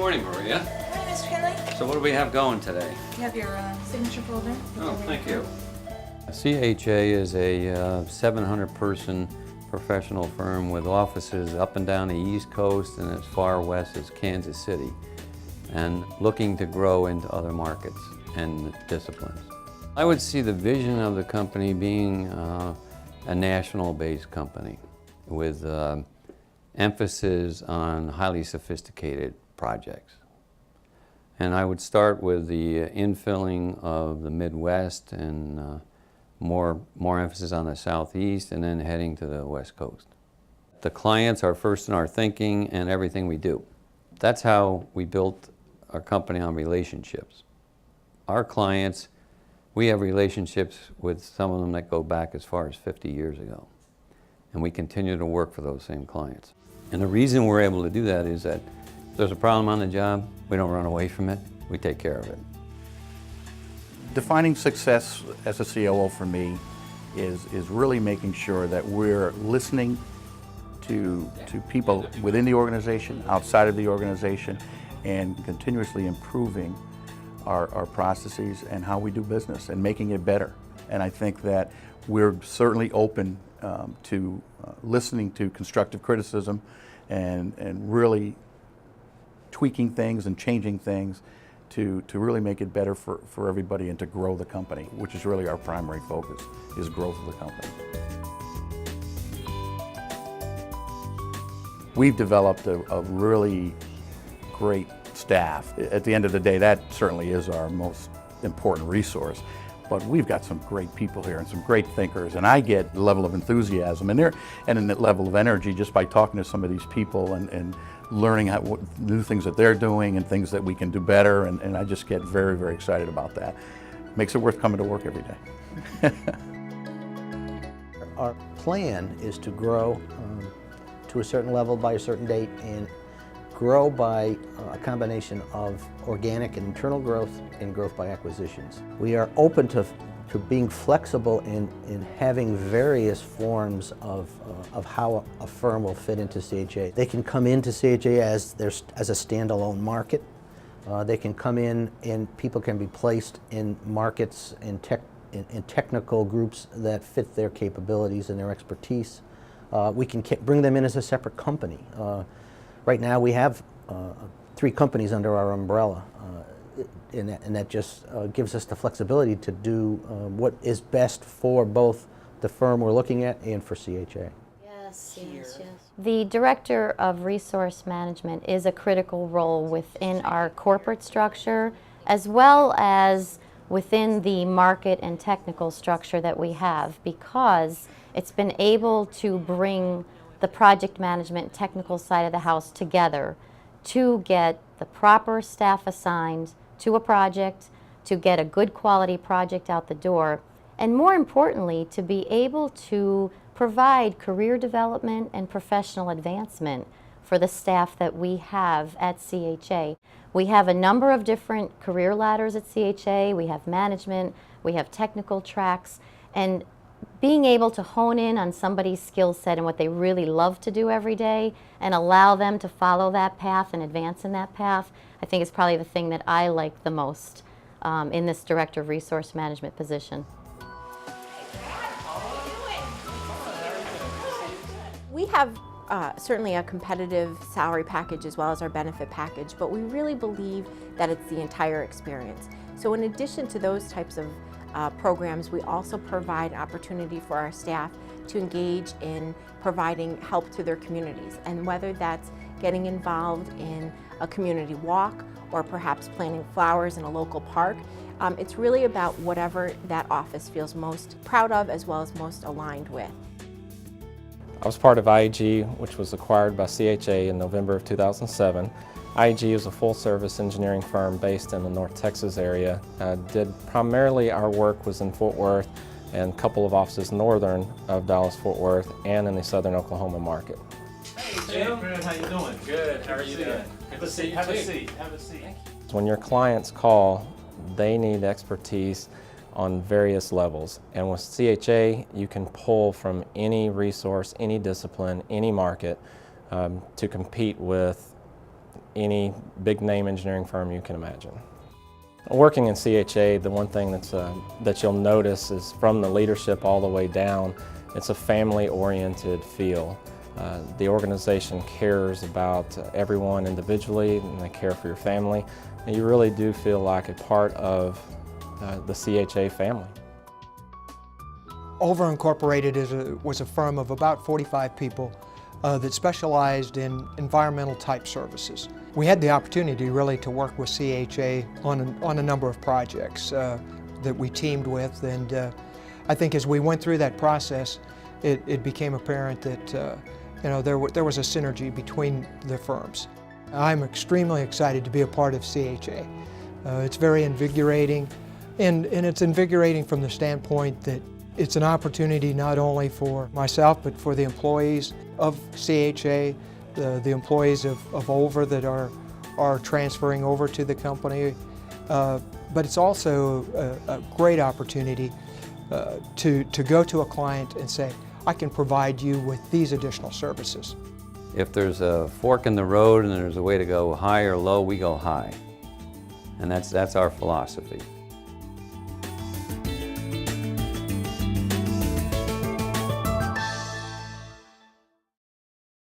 morning, Maria. Hi, Mr. Kinley. So what do we have going today? You have your signature folder. Oh, thank you. CHA is a 700-person professional firm with offices up and down the East Coast and as far west as Kansas City, and looking to grow into other markets and disciplines. I would see the vision of the company being a national-based company with emphasis on highly sophisticated projects. And I would start with the infilling of the Midwest and more emphasis on the Southeast, and then heading to the West Coast. The clients are first in our thinking and everything we do. That's how we built our company, on relationships. Our clients, we have relationships with some of them that go back as far as 50 years ago. And we continue to work for those same clients. And the reason we're able to do that is that if there's a problem on the job, we don't run away from it, we take care of it. Defining success as a COO for me is really making sure that we're listening to people within the organization, outside of the organization, and continuously improving our processes and how we do business and making it better. And I think that we're certainly open to listening to constructive criticism and really tweaking things and changing things to really make it better for everybody and to grow the company, which is really our primary focus, is growth of the company. We've developed a really great staff. At the end of the day, that certainly is our most important resource. But we've got some great people here and some great thinkers, and I get a level of enthusiasm and a level of energy just by talking to some of these people and learning what new things that they're doing and things that we can do better, and I just get very, very excited about that. Makes it worth coming to work every day. Our plan is to grow to a certain level by a certain date and grow by a combination of organic and internal growth and growth by acquisitions. We are open to being flexible in having various forms of how a firm will fit into CHA. They can come into CHA as a standalone market. They can come in and people can be placed in markets in technical groups that fit their capabilities and their expertise. We can bring them in as a separate company. Right now we have 3 companies under our umbrella, and that just gives us the flexibility to do what is best for both the firm we're looking at and for CHA. Yes. The Director of Resource Management is a critical role within our corporate structure, as well as within the market and technical structure that we have, because it's been able to bring the project management technical side of the house together to get the proper staff assigned to a project, to get a good quality project out the door, and more importantly, to be able to provide career development and professional advancement for the staff that we have at CHA. We have a number of different career ladders at CHA. We have management, we have technical tracks, and being able to hone in on somebody's skill set and what they really love to do every day and allow them to follow that path and advance in that path, I think is probably the thing that I like the most in this Director of Resource Management position. We have certainly a competitive salary package as well as our benefit package, but we really believe that it's the entire experience. So in addition to those types of programs, we also provide an opportunity for our staff to engage in providing help to their communities, and whether that's getting involved in a community walk or perhaps planting flowers in a local park. It's really about whatever that office feels most proud of as well as most aligned with. I was part of IEG, which was acquired by CHA in November of 2007. IEG is a full-service engineering firm based in the North Texas area. Primarily our work was in Fort Worth and a couple of offices northern of Dallas-Fort Worth and in the southern Oklahoma market. Hey, Jim. Good, how you doing? Good, how are you doing? Good to see you. Have a seat. Have a seat. When your clients call, they need expertise on various levels. And with CHA, you can pull from any resource, any discipline, any market to compete with any big name engineering firm you can imagine. Working in CHA, the one thing that you'll notice is from the leadership all the way down, it's a family-oriented feel. The organization cares about everyone individually, and they care for your family, and you really do feel like a part of the CHA family. Over Incorporated was a firm of about 45 people that specialized in environmental type services. We had the opportunity really to work with CHA on a number of projects that we teamed with, and I think as we went through that process, it became apparent that there was a synergy between the firms. I'm extremely excited to be a part of CHA. It's very invigorating, and it's invigorating from the standpoint that it's an opportunity not only for myself, but for the employees of CHA, the employees of Over that are transferring over to the company. But it's also a great opportunity to go to a client and say, I can provide you with these additional services. If there's a fork in the road and there's a way to go high or low, we go high. And that's our philosophy.